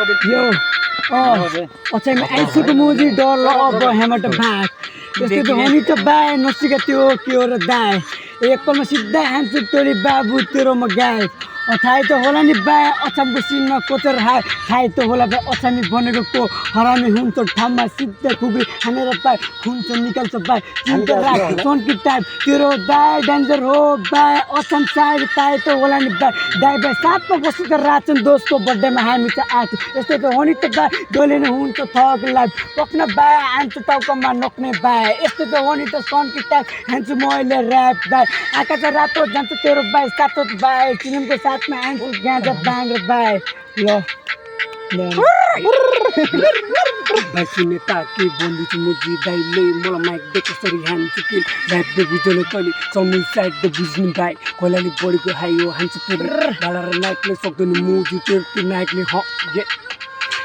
Yo, ocem aici cu muzi dollar of hammer to back. Este to honi to back no sigatio kior dai. एक पल में सीधा hand से तोरी बाबू तेरो मगाए अथाई तो होला नि बा अचम को सीन में कोतर हाय खाई तो होला बा अचमी बनेको को हरामी हुन तो ठाममा सिद्धे खुबी हानेर पाए खून से निकल सब बा चिंता राख सोन की टाइप तेरो दाई डेंजर हो बा अचम साइड ताई तो होला नि बा दाई बा साथ में बसी त राचन दोस्तको बर्थडे में हामी त आछ यस्तै त होनी त बा डोले ने हुन तो थक लाइफ पक्न बा आम त टाउकोमा नक्ने बा यस्तै त होनी त सोन की टाइप हैंड मोइले रैप बा आकाश रातो जान्छ तेरो बाई सातो बाई चिनमको साथमा आउँछु गाँजा बाङ्ग बाई ल बासी नेता के बोल्दैछु म जिदाइले मलाई माइक दे कसरी हान्छु कि ऱ्याप दे बुझ्दैन तैँले चौमिन साइड दे बुझ्नु भाइ कोलाले बढेको हाई हो हान्छ फेरि डाँडा र नाइकले सक्दैन मुजु त्यो नाइकले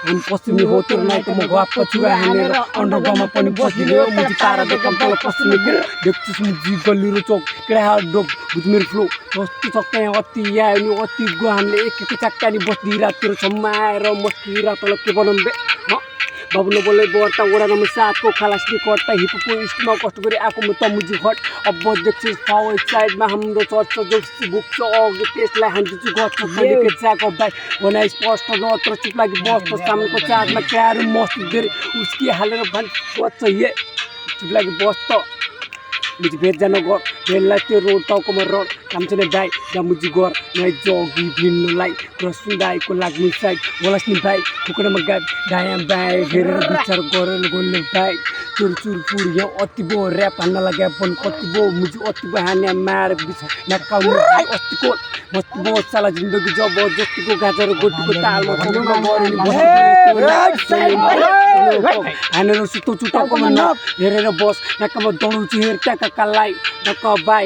हम पश्चिमी हो तेरो नाइक म गप्प छुरा हानेर अन्डरग्राउन्डमा पनि बसिदियो मुझे तारा देखम तल पश्चिमी देख्छुस् म जी गल्ली चौक केडा डोक बुझ मेरो फ्लो कस्तो सक्का अति आयो नि अति गयो हामीले एक एक चक्का नि बस्दी रात तेरो छम्मा आएर मस्ती रात तल के बनाउँ बे बाबु नबोले बर्ता ओडा नम्बर 7 को खलासले कट्टा हिपको इस्टमा कष्ट गरी आको म त मुजी हट अब देख्छु फाउ साइडमा हाम्रो चर्च जोक्स बुक्स अघि त्यसलाई हान्छु गछ खाली के चाको बाइ बनाइ स्पष्ट नत्र चुप लागि बस्छ सामको चार्जमा क्यारु मस्त गरी उसकी हालेर भन् गछ ये चुप लागि बस्छ मुझे भेज जान गर भेललाई त्यो रोड टाउकोमा रोड काम छैन दाइ या मुझी गर नै जगी भिन्नलाई प्रसुदाइको लाग्नु साइड बोलास् नि भाइ खुकुरमा गाब दायाँ बायाँ घेरेर विचार गरेर गोल्ने भाइ चुर पुर यहाँ अति बो ऱ्याप हान्न लाग्यो बन कति बो मुझी अति बो हाने मार बिचा नक्का मुझी अस्तिको मस्त बो साला जिन्दगी जब जतिको गाजर गोटीको तालमा चुरमा मरेनी हानेर सुतो चुटाउकोमा न हेरेर बस नक्कामा दौडुछु हेर ट्याका कालाई नक्का बाइ